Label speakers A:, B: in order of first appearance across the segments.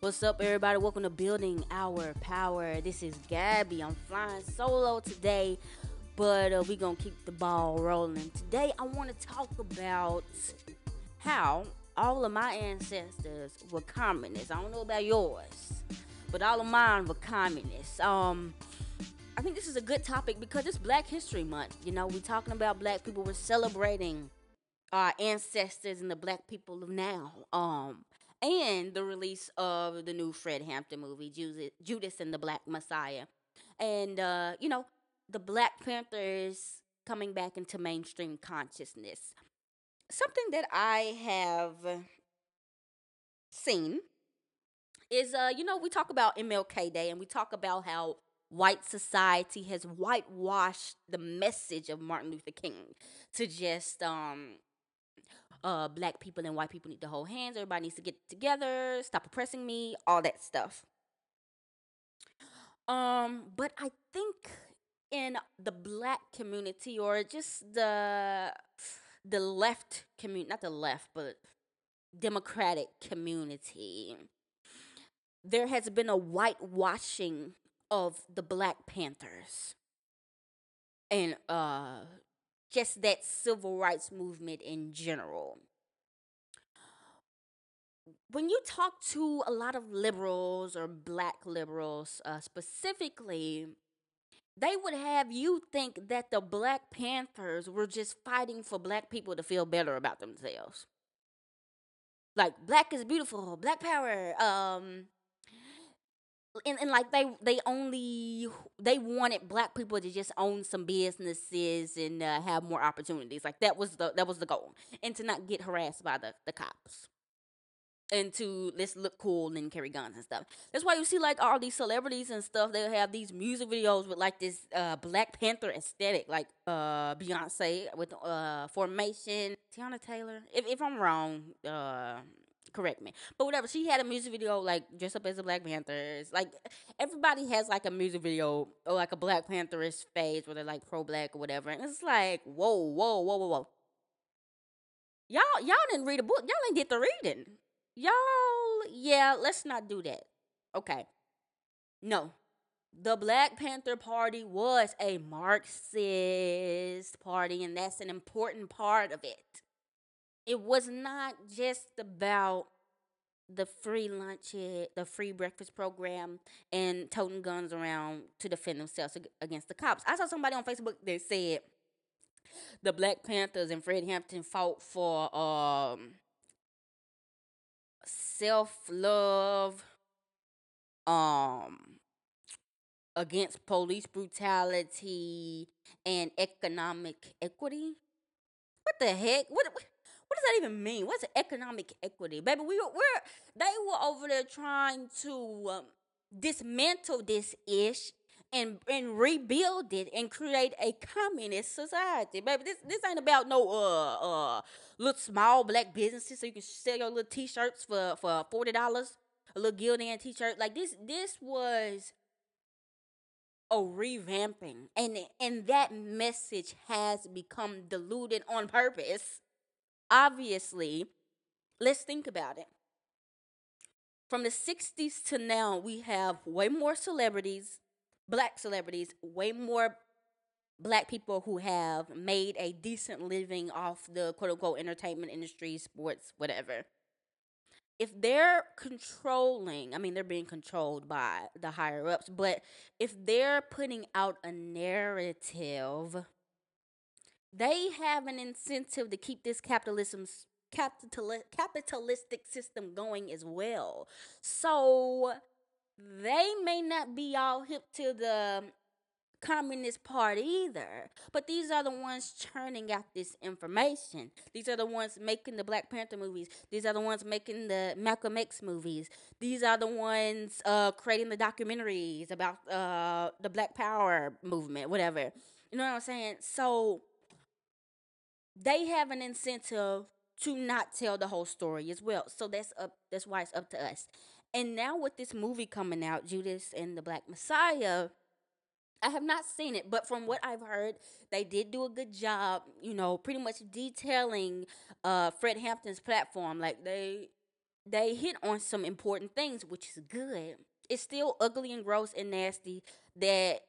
A: What's up, everybody? Welcome to Building Our Power. This is Gabby. I'm flying solo today, but we're going to keep the ball rolling. Today, I want to talk about how all of my ancestors were communists. I don't know about yours, but all of mine were communists. I think this is a good topic because it's Black History Month. You know, we're talking about black people. We're celebrating our ancestors and the black people of now. And the release of the new Fred Hampton movie, Judas and the Black Messiah. And, the Black Panthers coming back into mainstream consciousness. Something that I have seen is, we talk about MLK Day and we talk about how white society has whitewashed the message of Martin Luther King to just black people and white people need to hold hands. Everybody needs to get together, stop oppressing me, all that stuff. But I think in the black community or just the left community, not the left, but democratic community, there has been a whitewashing of the Black Panthers and just that civil rights movement in general. When you talk to a lot of liberals or black liberals specifically, they would have you think that the Black Panthers were just fighting for black people to feel better about themselves. Like, black is beautiful, black power. And like they wanted black people to just own some businesses and have more opportunities. Like that was the goal, and to not get harassed by the cops, and to let's look cool and carry guns and stuff. That's why you see like all these celebrities and stuff. They have these music videos with like this Black Panther aesthetic, like Beyonce with Formation, Tiana Taylor. If I'm wrong, correct me. But whatever, she had a music video like dressed up as a Black Panther. It's like everybody has like a music video or like a Black Pantherist phase where they're like pro black or whatever. And it's like, whoa, whoa, whoa, whoa, whoa. Y'all didn't read a book. Y'all ain't get the reading. Y'all, yeah, let's not do that. Okay. No. The Black Panther Party was a Marxist party, and that's an important part of it. It was not just about the free lunch, the free breakfast program, and toting guns around to defend themselves against the cops. I saw somebody on Facebook that said the Black Panthers and Fred Hampton fought for self love, um, against police brutality and economic equity. What the heck? What does that even mean? What's economic equity, baby? They were over there trying to dismantle this ish and rebuild it and create a communist society, baby. This ain't about no little small black businesses so you can sell your little t-shirts for $40, a little Gildan t-shirt. Like this was a revamping, and that message has become diluted on purpose. Obviously, let's think about it. From the 60s to now, we have way more celebrities, black celebrities, way more black people who have made a decent living off the quote unquote entertainment industry, sports, whatever. If they're controlling, I mean, they're being controlled by the higher ups, but if they're putting out a narrative, they have an incentive to keep this capitalistic system going as well. So they may not be all hip to the Communist Party either, but these are the ones churning out this information. These are the ones making the Black Panther movies. These are the ones making the Malcolm X movies. These are the ones creating the documentaries about the Black Power movement, whatever. You know what I'm saying? So they have an incentive to not tell the whole story as well. So that's why it's up to us. And now with this movie coming out, Judas and the Black Messiah, I have not seen it, but from what I've heard, they did do a good job, pretty much detailing Fred Hampton's platform. Like they hit on some important things, which is good. It's still ugly and gross and nasty that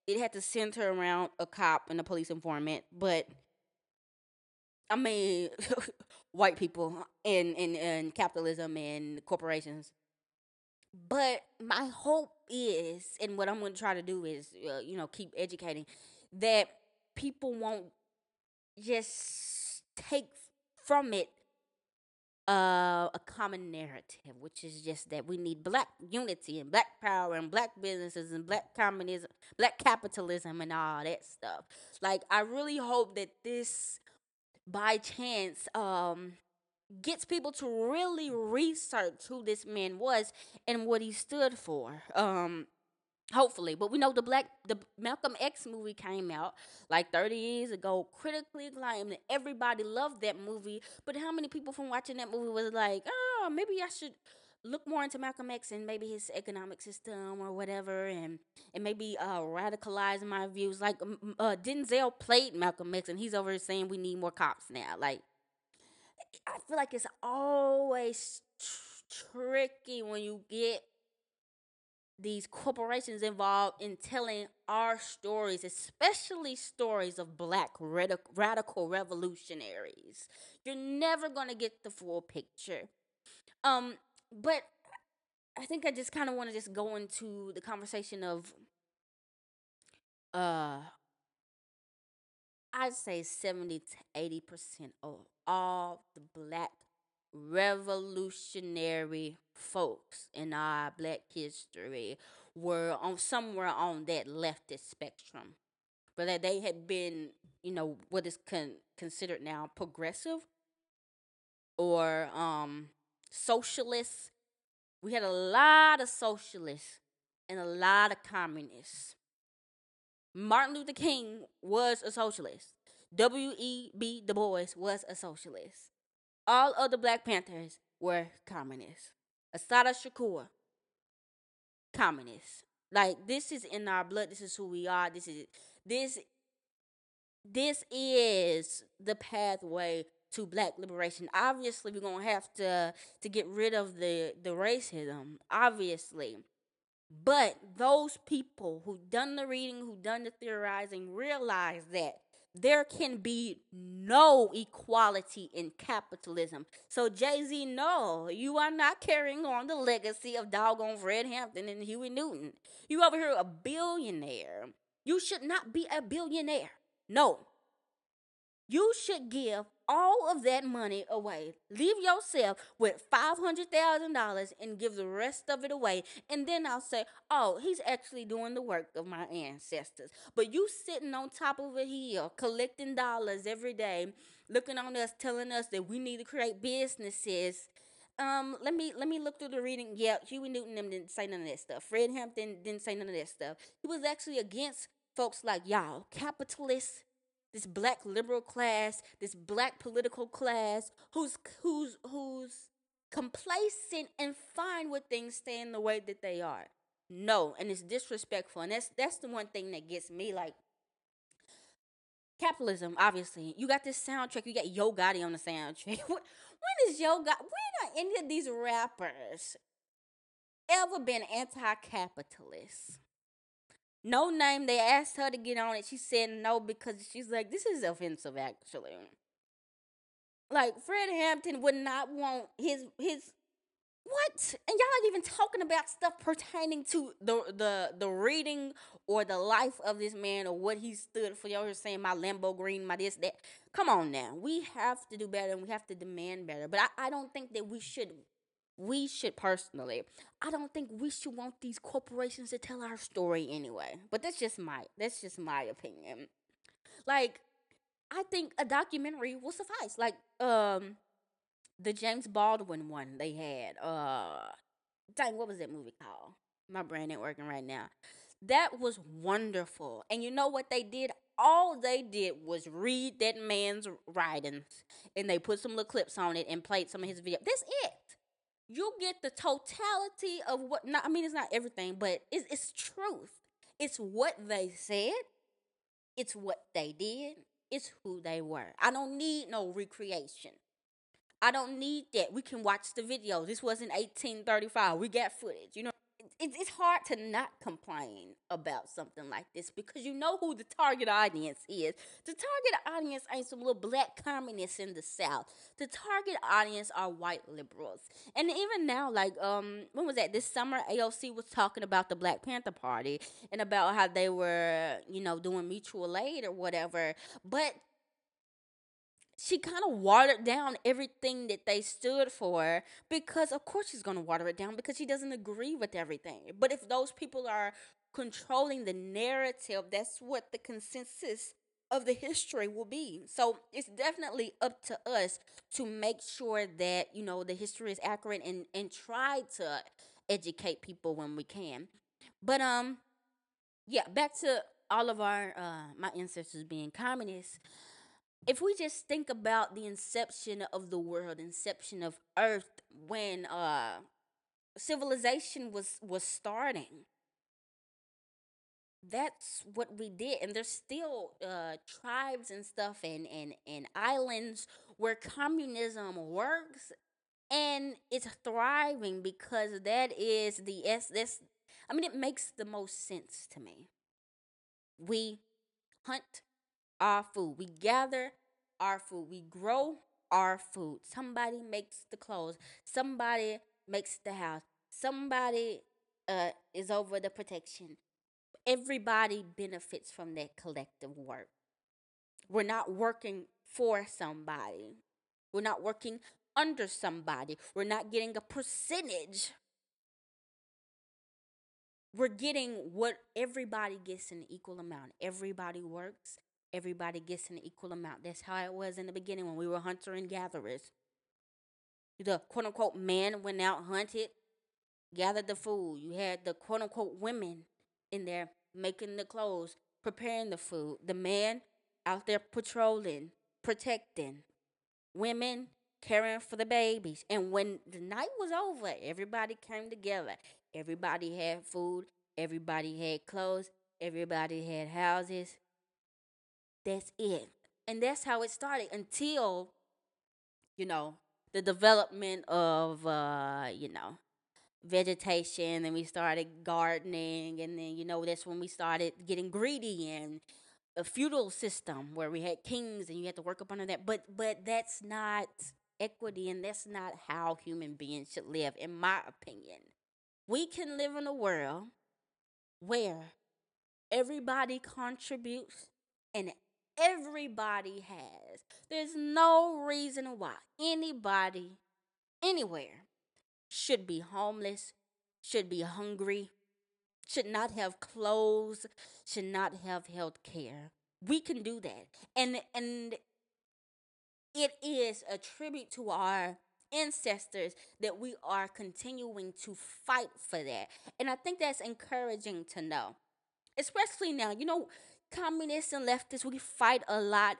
A: it had to center around a cop and a police informant, but I mean, white people and capitalism and corporations. But my hope is, and what I'm going to try to do is, keep educating that people won't just take from it a common narrative, which is just that we need black unity and black power and black businesses and black communism, black capitalism, and all that stuff. Like, I really hope that this, by chance, gets people to really research who this man was and what he stood for. Hopefully, but we know the Malcolm X movie came out like 30 years ago, critically acclaimed, and everybody loved that movie. But how many people from watching that movie was like, oh, maybe I should look more into Malcolm X and maybe his economic system or whatever, and maybe radicalize my views. Like Denzel played Malcolm X, and he's over here saying we need more cops now. Like, I feel like it's always tricky when you get these corporations involved in telling our stories, especially stories of black radical revolutionaries. You're never going to get the full picture. But I think I just kind of want to just go into the conversation of uh I'd say 70 to 80% of all the black revolutionary folks in our black history were on somewhere on that leftist spectrum. Whether they had been, what is considered now progressive or socialists. We had a lot of socialists and a lot of communists. Martin Luther King was a socialist. W.E.B. Du Bois was a socialist. All other Black Panthers were communists. Assata Shakur, communist. Like, this is in our blood. This is who we are. This this is the pathway to black liberation. Obviously, we're gonna have to get rid of the racism. Obviously, but those people who done the reading, who done the theorizing, realize that there can be no equality in capitalism. So Jay-Z, no, you are not carrying on the legacy of doggone Fred Hampton and Huey Newton. You over here a billionaire. You should not be a billionaire. No, you should give all of that money away. Leave yourself with $500,000 and give the rest of it away. And then I'll say, oh, he's actually doing the work of my ancestors. But you sitting on top of a hill, collecting dollars every day, looking on us, telling us that we need to create businesses. Let me look through the reading. Yeah, Huey Newton them didn't say none of that stuff. Fred Hampton didn't say none of that stuff. He was actually against folks like y'all, capitalists, this black liberal class, this black political class, who's complacent and fine with things staying the way that they are. No, and it's disrespectful, and that's the one thing that gets me. Like, capitalism, obviously, you got this soundtrack. You got Yo Gotti on the soundtrack. When is Yo Gotti? When are any of these rappers ever been anti-capitalist? No Name, they asked her to get on it. She said no because she's like, this is offensive, actually. Like, Fred Hampton would not want his what? And y'all ain't even talking about stuff pertaining to the reading or the life of this man or what he stood for. Y'all are saying my Lambo Green, my this, that. Come on now. We have to do better and we have to demand better. But I don't think that we should personally, I don't think we should want these corporations to tell our story anyway. But that's just my opinion. Like, I think a documentary will suffice. Like, the James Baldwin one they had. Dang, what was that movie called? My brain ain't working right now. That was wonderful. And you know what they did? All they did was read that man's writings and they put some little clips on it and played some of his videos. That's it. You get the totality of what, not, I mean, it's not everything, but it's truth. It's what they said, it's what they did, it's who they were. I don't need no recreation. I don't need that. We can watch the video. This was in 1835. We got footage. It's hard to not complain about something like this because you know who the target audience is. The target audience ain't some little black communists in the South. The target audience are white liberals. And even now, like, when was that? This summer, AOC was talking about the Black Panther Party and about how they were, doing mutual aid or whatever. But she kind of watered down everything that they stood for because of course she's going to water it down because she doesn't agree with everything. But if those people are controlling the narrative, that's what the consensus of the history will be. So it's definitely up to us to make sure that the history is accurate and try to educate people when we can. But yeah, back to all of our my ancestors being communists. If we just think about the inception of the world, inception of Earth, when civilization was starting, that's what we did. And there's still tribes and stuff and islands where communism works and it's thriving because that is the S. This, I mean, it makes the most sense to me. We hunt our food. We gather our food. We grow our food. Somebody makes the clothes. Somebody makes the house. Somebody is over the protection. Everybody benefits from that collective work. We're not working for somebody. We're not working under somebody. We're not getting a percentage. We're getting what everybody gets in an equal amount. Everybody works. Everybody gets an equal amount. That's how it was in the beginning when we were hunter and gatherers. The quote unquote man went out, hunted, gathered the food. You had the quote unquote women in there making the clothes, preparing the food. The man out there patrolling, protecting. Women caring for the babies. And when the night was over, everybody came together. Everybody had food. Everybody had clothes. Everybody had houses. That's it. And that's how it started until, you know, the development of, vegetation, and we started gardening. And then, that's when we started getting greedy and a feudal system where we had kings and you had to work up under that. But that's not equity and that's not how human beings should live, in my opinion. We can live in a world where everybody contributes and everybody has. There's no reason why anybody, anywhere, should be homeless, should be hungry, should not have clothes, should not have health care. We can do that. And it is a tribute to our ancestors that we are continuing to fight for that. And I think that's encouraging to know. Especially now, communists and leftists, we fight a lot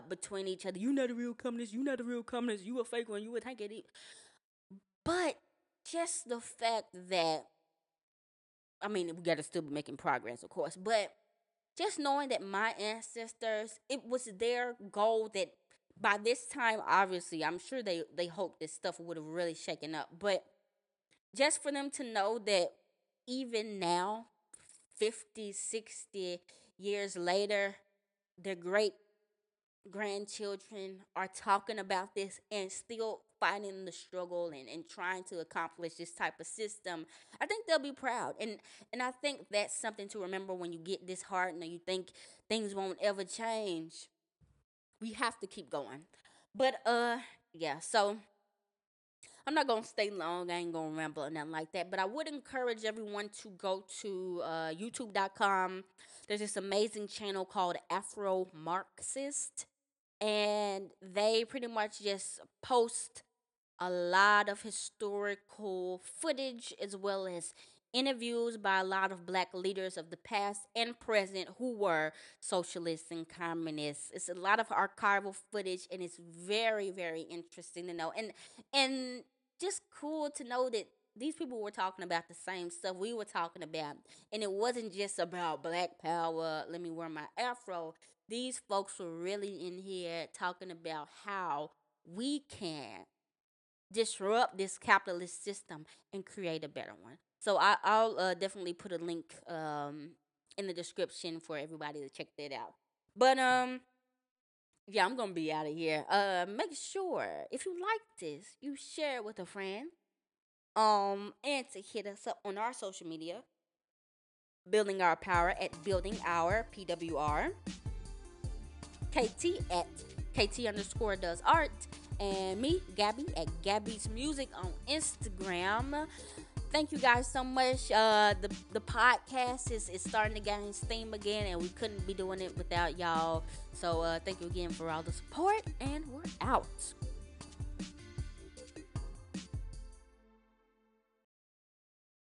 A: between each other. You not a real communist, you not a real communist, you a fake one, you would think it. But just the fact that, I mean, we got to still be making progress, of course, but just knowing that my ancestors, it was their goal that by this time, obviously, I'm sure they hoped this stuff would have really shaken up. But just for them to know that even now, 50, 60 years later, their great grandchildren are talking about this and still fighting the struggle and trying to accomplish this type of system, I think they'll be proud. And I think that's something to remember when you get disheartened or you think things won't ever change. We have to keep going. But yeah, so I'm not gonna stay long. I ain't gonna ramble or nothing like that. But I would encourage everyone to go to YouTube.com. There's this amazing channel called Afro Marxist, and they pretty much just post a lot of historical footage as well as interviews by a lot of black leaders of the past and present who were socialists and communists. It's a lot of archival footage and it's very, very interesting to know. And just cool to know that these people were talking about the same stuff we were talking about. And it wasn't just about black power, let me wear my afro. These folks were really in here talking about how we can disrupt this capitalist system and create a better one. So I'll definitely put a link in the description for everybody to check that out. But yeah, I'm gonna be out of here. Make sure if you like this, you share it with a friend. And to hit us up on our social media, building our power at building our PWR, KT at KT underscore does art, and me, Gabby, at Gabby's Music on Instagram. Thank you guys so much. The podcast is starting to gain steam again, and we couldn't be doing it without y'all. So thank you again for all the support, and we're out.